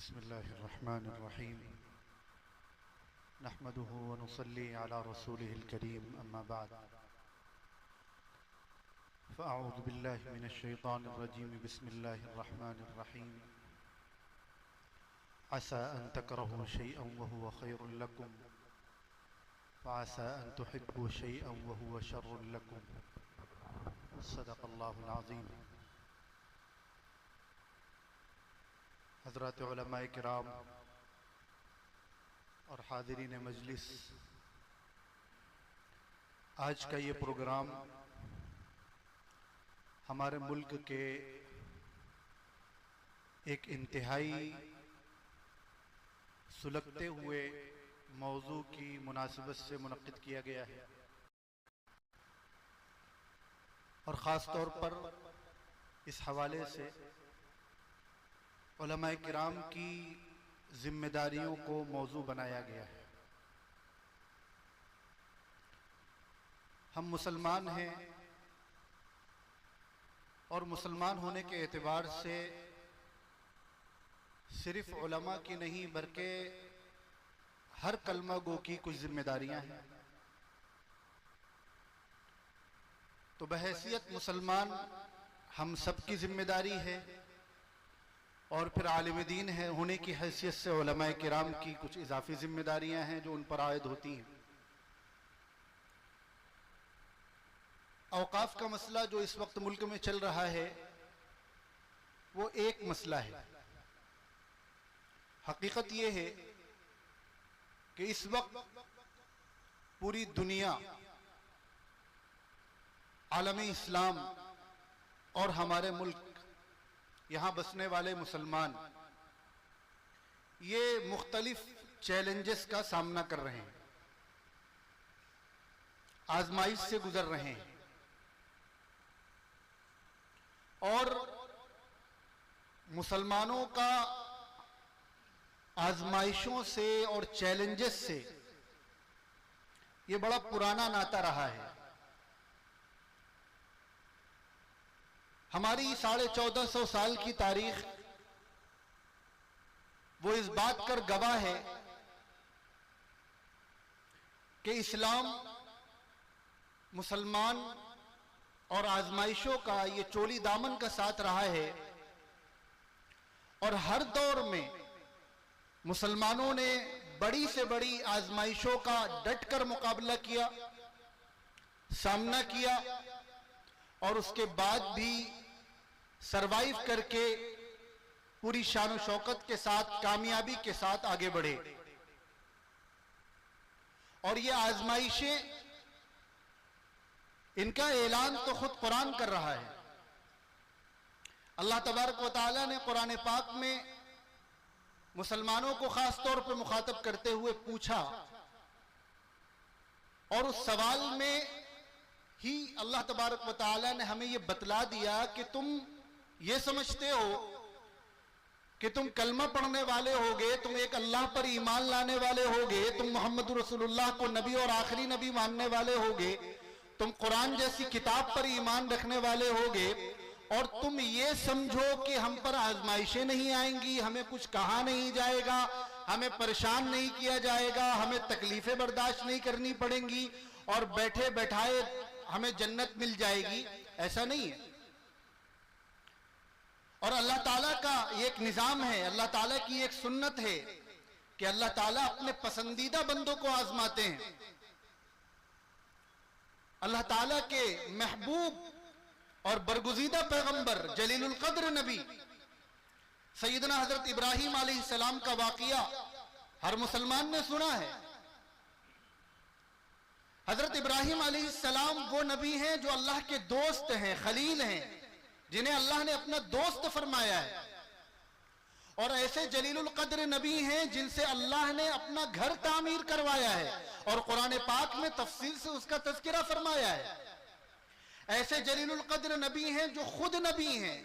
बिस्मिल्लाहिर्रहमानिर्रहीम नहमदुहु व नुसल्ली अला रसूलिहिल करीम अम्मा बाद फ़अऊज़ु बिल्लाहि मिनश शैतानिर रजीम बिस्मिल्लाहिर्रहमानिर्रहीम असा अन तकरहू शैअन व हुवा खैरुल लकुम व असा अन तुहिब्बू शैअन व हुवा शर्रुल लकुम सदक़ल्लाहुल अज़ीम। हज़रत उलमाए किराम और हाज़िरीन मजलिस, आज का ये प्रोग्राम हमारे मुल्क के एक इंतहाई सुलगते हुए मौजू की मुनासिबत से मुनक़्क़िद किया गया है और ख़ास तौर पर इस हवाले से उलमाए किराम की जिम्मेदारियों को मौजू बनाया गया है। हम मुसलमान हैं और मुसलमान होने के एतबार से सिर्फ उलमा की नहीं बल्कि हर कलमा गो की कुछ जिम्मेदारियां हैं। तो बहैसियत मुसलमान हम सब की जिम्मेदारी है और फिर आलिम दीन है होने की हैसियत से उलमाए किराम की कुछ इजाफी जिम्मेदारियां हैं जो उन पर आयद होती हैं। औकाफ का मसला जो इस वक्त मुल्क में चल रहा है वो एक मसला है। हकीकत ये है कि इस वक्त पूरी दुनिया, आलमी इस्लाम और हमारे मुल्क, यहाँ बसने वाले मुसलमान ये मुख्तलिफ चैलेंजेस का सामना कर रहे हैं, आजमाइश से गुजर रहे हैं और मुसलमानों का आजमाइशों से और चैलेंजेस से ये बड़ा पुराना नाता रहा है। हमारी 1450 साल की तारीख वो इस बात कर गवाह है कि इस्लाम मुसलमान और आजमाइशों का ये चोली दामन का साथ रहा है और हर दौर में मुसलमानों ने बड़ी से बड़ी आजमाइशों का डटकर मुकाबला किया, सामना किया और उसके बाद भी सरवाइव करके पूरी शान शौकत के साथ, कामयाबी के साथ आगे बढ़े। और ये आजमाइशें, इनका ऐलान तो खुद कुरान कर रहा है। अल्लाह तबारक व तआला ने कुरान पाक में मुसलमानों को खास तौर पर मुखातब करते हुए पूछा और उस सवाल में ही अल्लाह तबारक व तआला ने हमें यह बतला दिया कि तुम ये समझते हो कि तुम कलमा पढ़ने वाले होगे, तुम एक अल्लाह पर ईमान लाने वाले होगे, तुम मोहम्मद रसूलुल्लाह को नबी और आखिरी नबी मानने वाले होगे, तुम कुरान जैसी किताब पर ईमान रखने वाले होगे और तुम ये समझो कि हम पर आजमाइशें नहीं आएंगी, हमें कुछ कहा नहीं जाएगा, हमें परेशान नहीं किया जाएगा, हमें तकलीफें बर्दाश्त नहीं करनी पड़ेंगी और बैठे बैठाए हमें जन्नत मिल जाएगी। ऐसा नहीं है। और अल्लाह ताला का एक निजाम है, अल्लाह ताला की एक सुन्नत है कि अल्लाह ताला अपने पसंदीदा बंदों को आजमाते हैं। अल्लाह ताला के महबूब और बरगुज़ीदा पैगंबर जलीलुल क़द्र नबी सैयदना हजरत इब्राहीम अलैहिस्सलाम का वाक़िया हर मुसलमान ने सुना है। हजरत इब्राहीम अलैहिस्सलाम वो नबी हैं जो अल्लाह के दोस्त हैं, खलील हैं, जिन्हें अल्लाह ने अपना दोस्त फरमाया है और ऐसे जलीलुल क़द्र नबी हैं जिनसे अल्लाह ने अपना घर तामीर करवाया है और कुरान पाक में तफसील से उसका तज़किरा फरमाया है। ऐसे जलीलुल क़द्र नबी हैं जो खुद नबी हैं,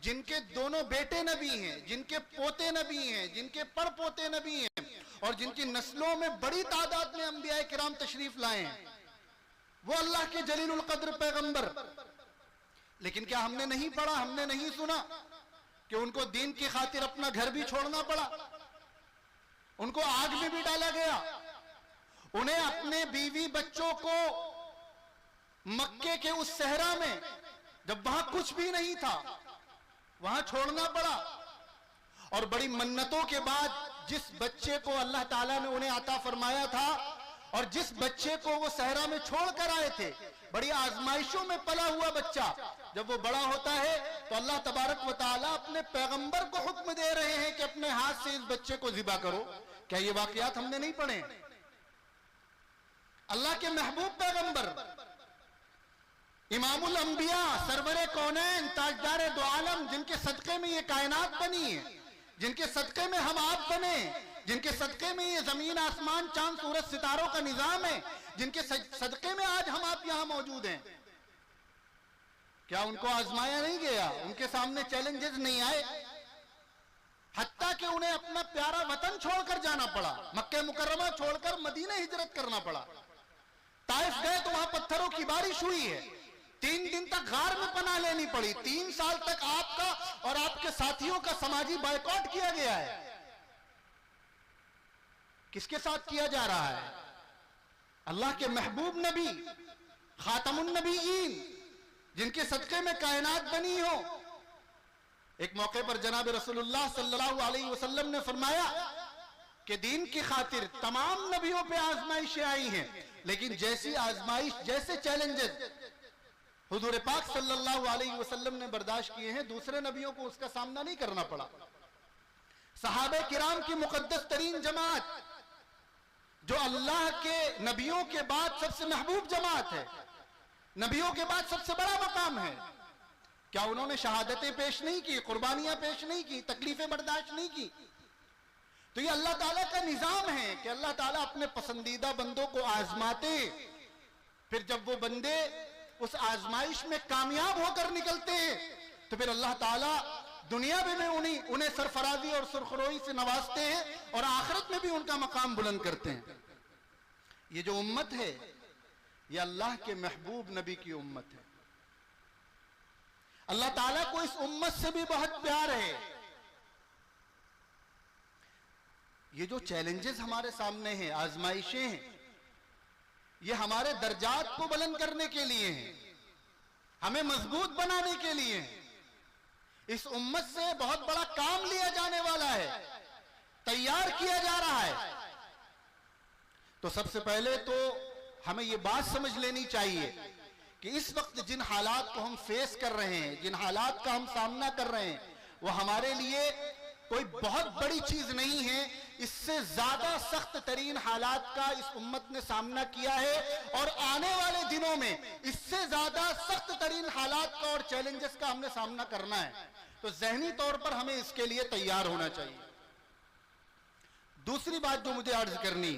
जिनके दोनों बेटे नबी हैं, जिनके पोते नबी हैं, जिनके पड़पोते नबी हैं और जिनकी नस्लों में बड़ी तादाद में अंबिया किराम तशरीफ लाए हैं, वो अल्लाह के जलीलुल क़द्र पैगंबर। लेकिन क्या हमने नहीं पढ़ा, हमने नहीं सुना कि उनको दीन की खातिर अपना घर भी छोड़ना पड़ा, उनको आग में भी डाला गया, उन्हें अपने बीवी बच्चों को मक्के के उस सहरा में, जब वहां कुछ भी नहीं था, वहां छोड़ना पड़ा। और बड़ी मन्नतों के बाद जिस बच्चे को अल्लाह ताला ने उन्हें अता फरमाया था और जिस बच्चे को वो सहरा में छोड़ कर आए थे, बड़ी आजमाइशों में पला हुआ बच्चा, जब वो बड़ा होता है तो अल्लाह तबारक व तआला अपने पैगंबर को हुक्म दे रहे हैं कि अपने हाथ से इस बच्चे को ज़िबा करो। क्या ये वाकयात हमने नहीं पढ़े? अल्लाह के महबूब पैगंबर, इमामुल अंबिया, सरवरे कौनैन, ताजदार दो आलम, जिनके सदके में ये कायनात बनी है, जिनके सदके में हम आप बने, जिनके सदके में ये जमीन आसमान चांद सूरज सितारों का निजाम है, जिनके सदके में आज हम आप यहां मौजूद हैं, क्या उनको आजमाया नहीं गया? उनके सामने चैलेंजेस नहीं आए? हत्ता कि उन्हें अपना प्यारा वतन छोड़कर जाना पड़ा, मक्के मुकर्रमा छोड़कर मदीने हिजरत करना पड़ा। ताइफ गए तो वहां पत्थरों की बारिश हुई है, 3 दिन तक गार में पनाह लेनी पड़ी, 3 साल तक आपका और आपके साथियों का समाजी बायकॉट किया गया है। किसके साथ किया जा रहा है? अल्लाह के महबूब नबी, खातमुन नबीयीन, जिनके सदके में कायनात बनी हो। एक मौके पर जनाब रसूलुल्लाह सल्लल्लाहु अलैहि वसल्लम ने फरमाया कि दीन की खातिर तमाम नबियों पे आजमाइशें आई हैं, लेकिन जैसी आजमाइश, जैसे चैलेंजेस हुजूर पाक सल्लल्लाहु अलैहि वसल्लम ने बर्दाश्त किए हैं, दूसरे नबियों को उसका सामना नहीं करना पड़ा। सहाबे किराम की मुकद्दस तरीन जमात, जो अल्लाह के नबियों के बाद सबसे महबूब जमात है, नबियों के बाद सबसे बड़ा मकाम है, क्या उन्होंने शहादतें पेश नहीं की, कुर्बानियां पेश नहीं की, तकलीफें बर्दाश्त नहीं की? तो ये अल्लाह ताला का निजाम है कि अल्लाह ताला अपने पसंदीदा बंदों को आजमाते, फिर जब वो बंदे उस आजमाइश में कामयाब होकर निकलते हैं तो फिर अल्लाह ताला दुनिया में उन्हें सरफराजी और सुरखरोई से नवाजते हैं और आखिरत में भी उनका मकाम बुलंद करते हैं। ये जो उम्मत है, ये अल्लाह के महबूब नबी की उम्मत है। अल्लाह ताला को इस उम्मत से भी बहुत प्यार है। ये जो चैलेंजेस हमारे सामने हैं, आजमाइशें हैं, ये हमारे दर्जात को बुलंद करने के लिए हैं, हमें मजबूत बनाने के लिए हैं। इस उम्मत से बहुत बड़ा काम लिया जाने वाला है, तैयार किया जा रहा है। तो सबसे पहले तो हमें ये बात समझ लेनी चाहिए कि इस वक्त जिन हालात को हम फेस कर रहे हैं, जिन हालात का हम सामना कर रहे हैं, वो हमारे लिए कोई बहुत बड़ी चीज नहीं है। इससे ज्यादा सख्त तरीन हालात का इस उम्मत ने सामना किया है और आने वाले दिनों में इससे ज्यादा सख्त तरीन हालात का और चैलेंजेस का हमने सामना करना है। तो ज़हनी तौर पर हमें इसके लिए तैयार होना चाहिए। दूसरी बात जो मुझे अर्ज करनी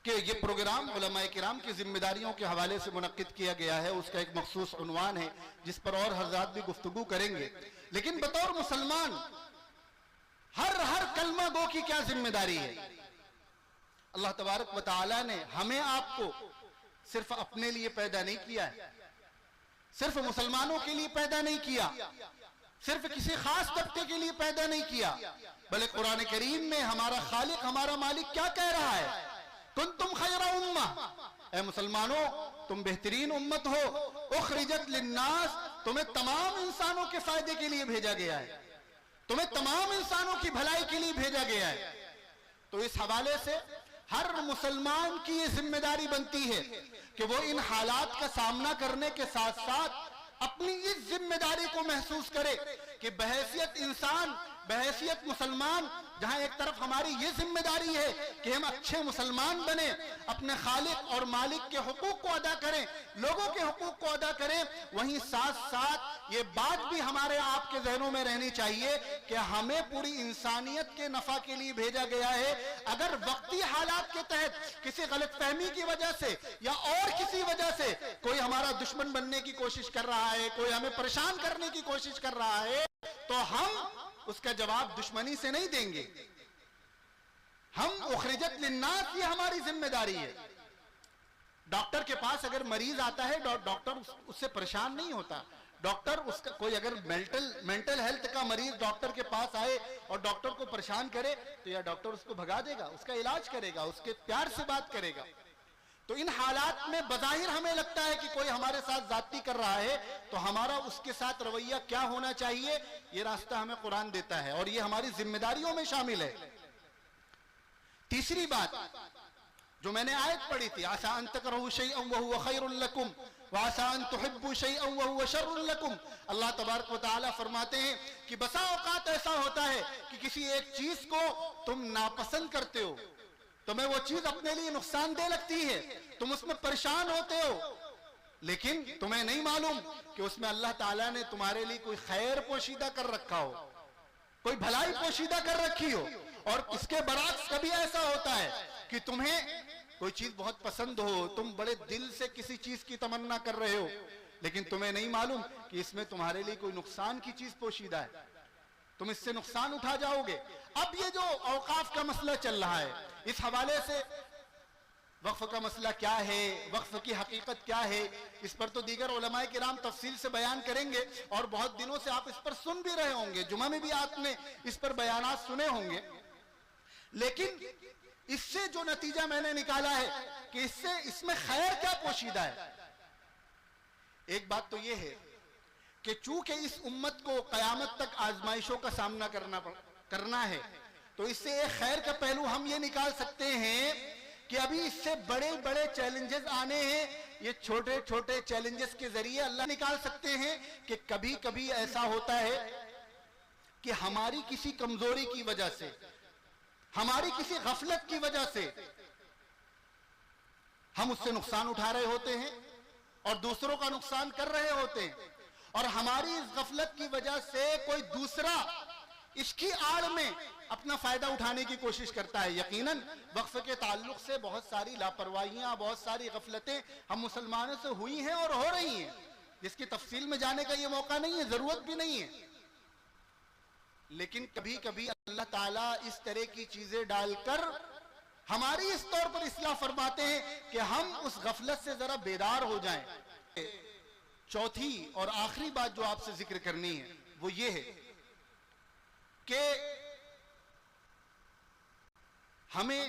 कि ये प्रोग्राम उलमाए किराम की जिम्मेदारियों के हवाले से मुनक्किद किया गया है, उसका एक मखसूस उन्वान है जिस पर और हज़रात भी गुफ्तगू करेंगे। लेकिन बतौर मुसलमान हर कलमा गो की क्या जिम्मेदारी है? अल्लाह तबारक व तआला ने हमें आपको सिर्फ अपने लिए पैदा नहीं किया है, सिर्फ मुसलमानों के लिए पैदा नहीं किया, सिर्फ किसी खास तबके के लिए पैदा नहीं किया, बल्कि कुरान करीम में हमारा खालिक, हमारा मालिक क्या कह रहा है? कुंतुम खैरा उम्मा, ऐ मुसलमानों तुम बेहतरीन उम्मत हो, उखरिजत लिन्नास, तुम्हें तमाम इंसानों के फायदे के लिए भेजा गया है, तुम्हें तमाम इंसानों की भलाई के लिए भेजा गया है। तो इस हवाले से हर मुसलमान की ये जिम्मेदारी बनती है कि वो इन हालात का सामना करने के साथ साथ अपनी इस जिम्मेदारी को महसूस करे कि बहैसियत इंसान, बहैसियत मुसलमान, जहां एक तरफ हमारी ये जिम्मेदारी है कि हम अच्छे मुसलमान बने, अपने खालिक और मालिक के हुकूक को अदा करें, लोगों के हुकूक को अदा करें, वहीं साथ साथ ये बात भी हमारे आपके जहनों में रहनी चाहिए कि हमें पूरी इंसानियत के नफा के लिए भेजा गया है। अगर वक्ती हालात के तहत किसी गलतफहमी की वजह से या और किसी वजह से कोई हमारा दुश्मन बनने की कोशिश कर रहा है, कोई हमें परेशान करने की कोशिश कर रहा है, तो हम उसका जवाब दुश्मनी से नहीं देंगे। हम उखरिजत लिन्नास, ये हमारी जिम्मेदारी है। डॉक्टर के पास अगर मरीज आता है, डॉक्टर उससे परेशान नहीं होता, डॉक्टर उसका कोई अगर मेंटल हेल्थ का मरीज डॉक्टर के पास आए और डॉक्टर को परेशान करे तो यह डॉक्टर उसको भगा देगा, उसका इलाज करेगा, उसके प्यार से बात करेगा। तो इन हालात में बज़ाहिर हमें लगता है कि कोई हमारे साथ जाती कर रहा है, तो हमारा उसके साथ रवैया क्या होना चाहिए, यह रास्ता हमें कुरान देता है और यह हमारी जिम्मेदारियों में शामिल है। तीसरी बात जो मैंने आयत पढ़ी थी, आसा अन तकरहू शैअन व हुवा खैरुल लकुम व आसा अन तुहिब्बू शैअन व हुवा शर्रुल लकुम। अल्लाह तबारक व तआला फरमाते हैं कि बसा औकात ऐसा होता है कि किसी एक चीज को तुम नापसंद करते हो, तुम्हें वो चीज अपने लिए नुकसानदेह लगती है, तुम उसमें परेशान होते हो, लेकिन तुम्हें नहीं मालूम कि उसमें अल्लाह ताला ने तुम्हारे लिए कोई खैर पोशीदा कर रखा हो, कोई भलाई पोशीदा कर रखी हो। और इसके बरअक्स कभी ऐसा होता है कि तुम्हें कोई चीज बहुत पसंद हो, तुम बड़े दिल से किसी चीज की तमन्ना कर रहे हो, लेकिन तुम्हें नहीं मालूम कि इसमें तुम्हारे लिए कोई नुकसान की चीज पोशीदा है, तुम इससे नुकसान उठा जाओगे। अब ये जो औकाफ का मसला चल रहा है, इस हवाले से वक्फ का मसला क्या है, वक्फ की हकीकत क्या है, इस पर तो दीगर उलमाए किराम तफसील से बयान करेंगे और बहुत दिनों से आप इस पर सुन भी रहे होंगे, जुमा में भी आपने इस पर बयानात सुने होंगे। लेकिन इससे जो नतीजा मैंने निकाला है कि इसमें खैर क्या पोशीदा है, एक बात तो यह है कि चूंकि इस उम्मत को कयामत तक आजमाइशों का सामना करना है, तो इससे एक खैर का पहलू हम ये निकाल सकते हैं कि अभी इससे बड़े बड़े चैलेंजेस आने हैं, ये छोटे छोटे चैलेंजेस के जरिए अल्लाह निकाल सकते हैं कि कभी कभी ऐसा होता है कि हमारी किसी कमजोरी की वजह से, हमारी किसी गफलत की वजह से हम उससे नुकसान उठा रहे होते हैं और दूसरों का नुकसान कर रहे होते हैं, और हमारी इस गफलत की वजह से कोई दूसरा इसकी आड़ में अपना फायदा उठाने की कोशिश करता है। यकीनन वक्फ के ताल्लुक से बहुत सारी लापरवाहियां, बहुत सारी गफलतें हम मुसलमानों से हुई हैं और हो रही हैं, जिसकी तफसील में जाने का ये मौका नहीं है, जरूरत भी नहीं है। लेकिन कभी कभी अल्लाह ताला इस तरह की चीजें डालकर हमारी इस तौर पर इस्लाह फरमाते हैं कि हम उस गफलत से जरा बेदार हो जाएं। चौथी और आखिरी बात जो आपसे जिक्र करनी है वो ये है कि हमें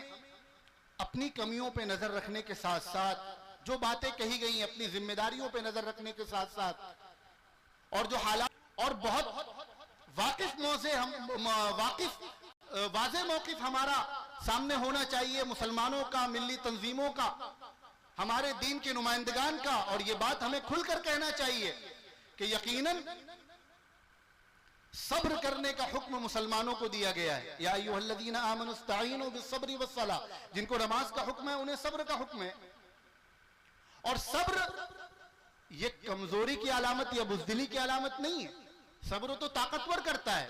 अपनी कमियों पे नजर रखने के साथ साथ जो बातें कही गई अपनी जिम्मेदारियों पे नजर रखने के साथ साथ और जो हालात और बहुत वाज़े मौक़िफ़ हमारा सामने होना चाहिए, मुसलमानों का, मिल्ली तंजीमों का, हमारे दीन के नुमाइंदगान का। और ये बात हमें खुलकर कहना चाहिए कि यकीनन सब्र करने का हुक्म मुसलमानों को दिया गया है। या अय्युहल्लज़ीना आमनु इस्तईनु बिस्सब्रि वस्सलाह, जिनको नमाज का हुक्म है उन्हें सब्र का हुक्म है। और सब्र ये कमजोरी की अलामत या बुज़दिली की अलामत नहीं है, सब्र तो ताकतवर करता है,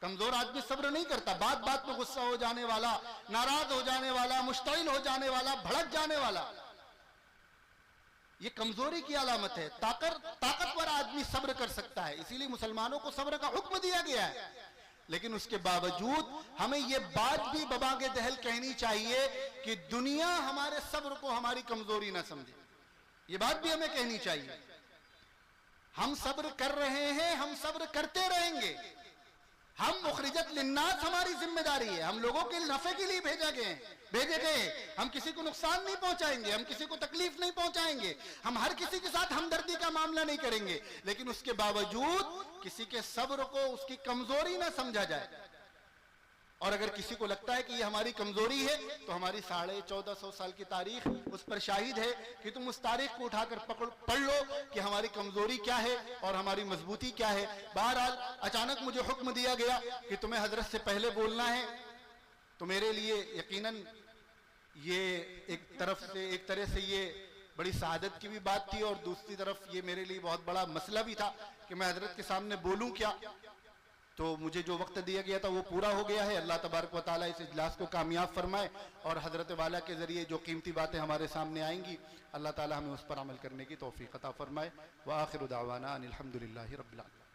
कमजोर आदमी सब्र नहीं करता। बात बात में गुस्सा हो जाने वाला, नाराज हो जाने वाला, मुश्तइल हो जाने वाला, भड़क जाने वाला, ये कमजोरी की अलामत है। ताकतवर आदमी सब्र कर सकता है, इसीलिए मुसलमानों को सब्र का हुक्म दिया गया है। लेकिन उसके बावजूद हमें ये बात भी बबागे दहल कहनी चाहिए कि दुनिया हमारे सब्र को हमारी कमजोरी ना समझे, ये बात भी हमें कहनी चाहिए। हम सब्र कर रहे हैं, हम सब्र करते रहेंगे। हम मुखरिजत लिन्नास हमारी जिम्मेदारी है, हम लोगों के नफे के लिए भेजे गए। हम किसी को नुकसान नहीं पहुंचाएंगे, हम किसी को तकलीफ नहीं पहुंचाएंगे, हम हर किसी के साथ हमदर्दी का मामला नहीं करेंगे। लेकिन उसके बावजूद किसी के सब्र को उसकी कमजोरी ना समझा जाए। और अगर किसी को लगता है कि ये हमारी कमजोरी है तो हमारी 1450 साल की तारीख उस पर शाहिद है कि तुम उस तारीख को उठाकर पढ़ लो कि हमारी कमजोरी क्या है और हमारी मजबूती क्या है। बहरहाल अचानक मुझे हुक्म दिया गया कि तुम्हें हजरत से पहले बोलना है, तो मेरे लिए यकीनन ये एक तरह से ये बड़ी सआदत की भी बात थी और दूसरी तरफ ये मेरे लिए बहुत बड़ा मसला भी था कि मैं हजरत के सामने बोलूं क्या। तो मुझे जो वक्त दिया गया था वो पूरा हो गया है। अल्लाह तबारक व तआला इस इजलास को कामयाब फरमाए और हजरत वाला के जरिए जो कीमती बातें हमारे सामने आएंगी अल्लाह ताला हमें उस पर अमल करने की तौफीक अता फरमाए। व आखिरु दावाना अनिल हम्दुलिल्लाहि रब्बिल आलमीन।